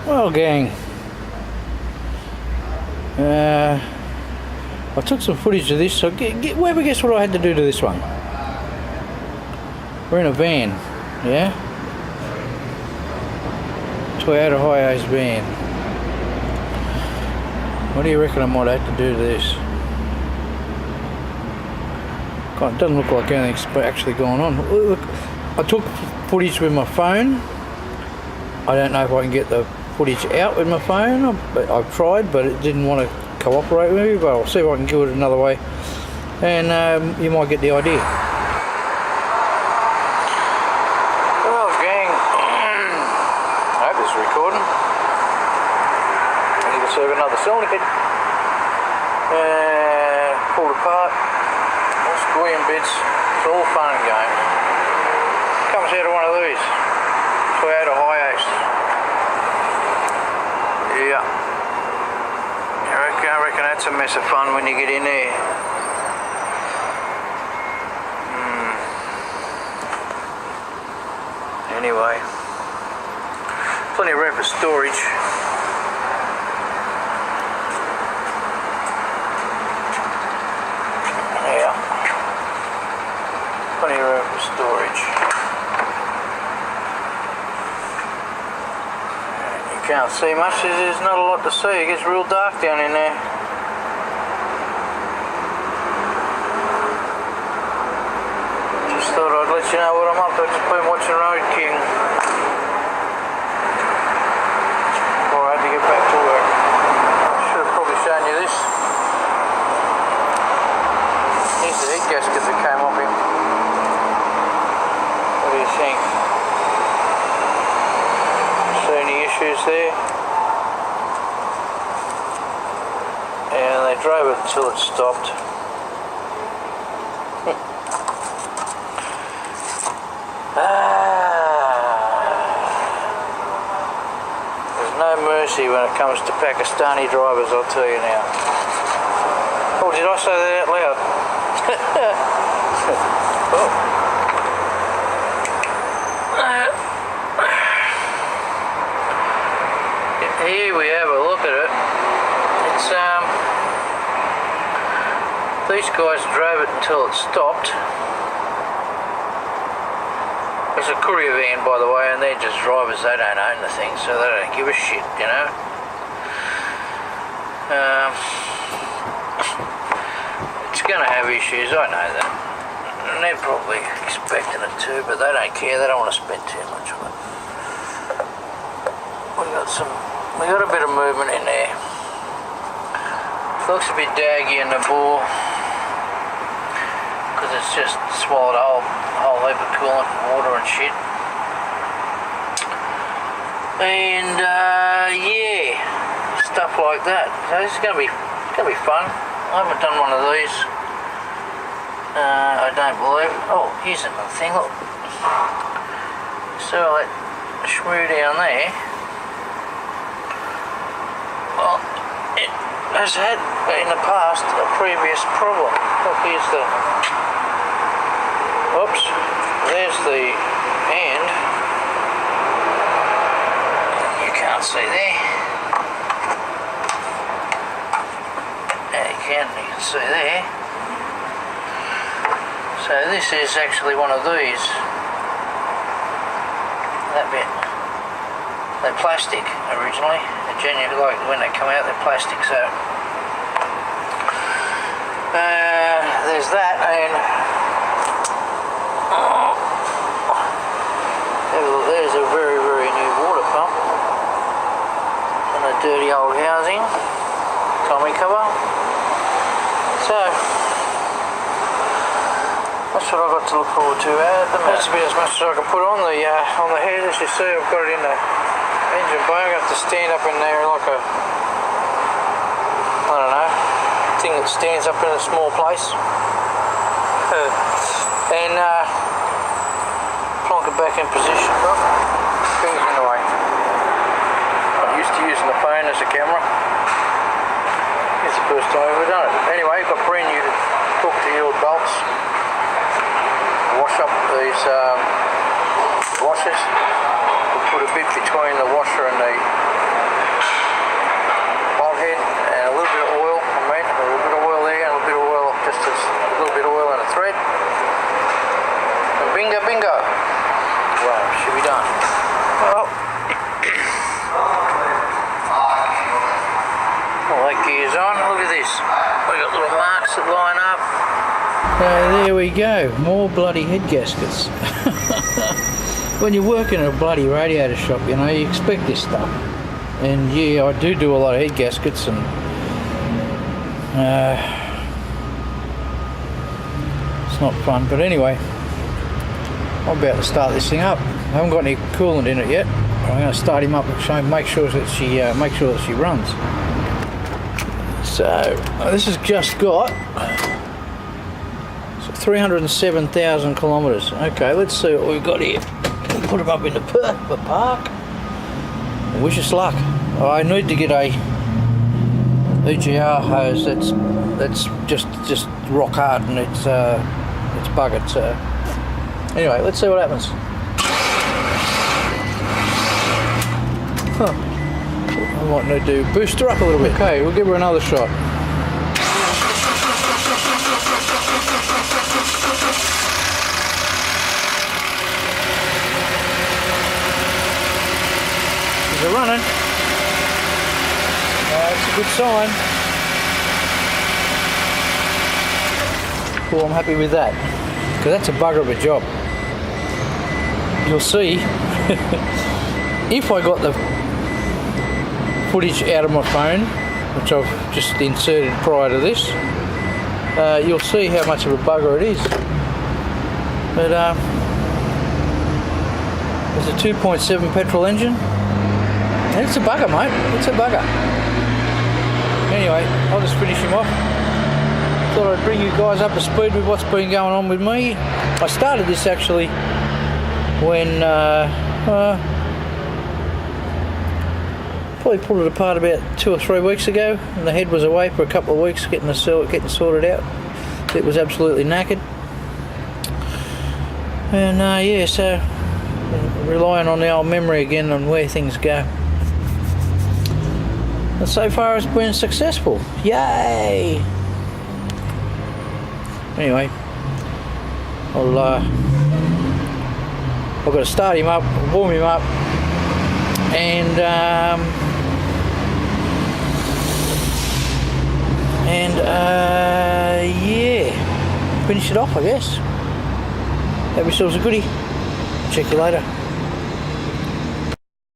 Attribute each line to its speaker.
Speaker 1: Well, gang, I took some footage of this, so whoever guess what I had to do to this one? We're in a van, yeah? Toyota Hiace van. What do you reckon I might have to do to this? God, it doesn't look like anything's actually going on. Look, I took footage with my phone. I don't know if I can get the footage out with my phone. I've tried, but it didn't want to cooperate with me, but I'll see if I can do it another way, and you might get the idea. Well, gang, I hope this is recording. You can see another cylinder head pulled apart, all squealing bits. It's all fun and games. Comes out of one of these Toyota Hiace. Yeah. I reckon that's a mess of fun when you get in there. Anyway, plenty of room for storage. Yeah, plenty of room for storage. You can't see much, there's not a lot to see. It gets real dark down in there. Just thought I'd let you know what I'm up to. I've just been watching Road King before I had to get back to work. Should have probably shown you this. Here's the heat gasket that came off him. What do you think? See any issues there? And they drove it until it stopped. There's no mercy when it comes to Pakistani drivers, I'll tell you now. Oh, did I say that out loud? Oh. Here we have a look at it. It's these guys drove it until it stopped. It's a courier van, by the way, and they're just drivers. They don't own the thing, so they don't give a shit, you know. It's going to have issues, I know that. And they're probably expecting it too, but they don't care. They don't want to spend too much on it. We got a bit of movement in there. It looks a bit daggy in the bore because it's just swallowed a whole heap of coolant and water and shit. And yeah, stuff like that. So this is gonna be fun. I haven't done one of these. I don't believe. Oh, here's another thing. Look. So that shrew down there. Well, it has had in the past a previous problem. Look, here's the. Oops, there's the hand. You can't see there. You can see there. So this is actually one of these. That bit. They're plastic originally. They're genuine, like when they come out, they're plastic. So there's that, and there's a very, very new water pump in a dirty old housing. Tommy cover. So that's what I've got to look forward to at the minute. That's about as much as I can put on the head. As you see, I've got it in the engine bay. I have to stand up in there like a, I don't know, thing that stands up in a small place. And plonk it back in position. Oh, fingers in the way. I'm used to using the phone as a camera. It's the first time I've ever done it. Anyway, I've got brand new to hook to your bolts. Wash up these washers. We'll put a bit between the washer and the goes on. Look at this. We've got little marks that line up. There we go. More bloody head gaskets. When you work in a bloody radiator shop, you know, you expect this stuff. And yeah, I do a lot of head gaskets, and it's not fun. But anyway, I'm about to start this thing up. I haven't got any coolant in it yet. I'm going to start him up and make sure that she runs. So this has just got 307,000 kilometres. Okay, let's see what we've got here. Put them up in the park. Wish us luck. I need to get a EGR hose that's just rock hard, and it's buggered. So anyway, let's see what happens. I might need to boost her up a little bit. Okay, we'll give her another shot. She's running. That's a good sign. Well, I'm happy with that, because that's a bugger of a job. You'll see, if I got the footage out of my phone, which I've just inserted prior to this, you'll see how much of a bugger it is. But there's a 2.7 petrol engine, and it's a bugger, mate. It's a bugger. Anyway, I'll just finish him off. Thought I'd bring you guys up to speed with what's been going on with me. I started this actually when probably pulled it apart about 2 or 3 weeks ago, and the head was away for a couple of weeks getting sorted out. It was absolutely knackered, and yeah, so relying on the old memory again on where things go. And so far it's been successful. Yay! Anyway, I've got to start him up, warm him up, and yeah, finish it off, I guess. Have yourselves a goodie. Check you later.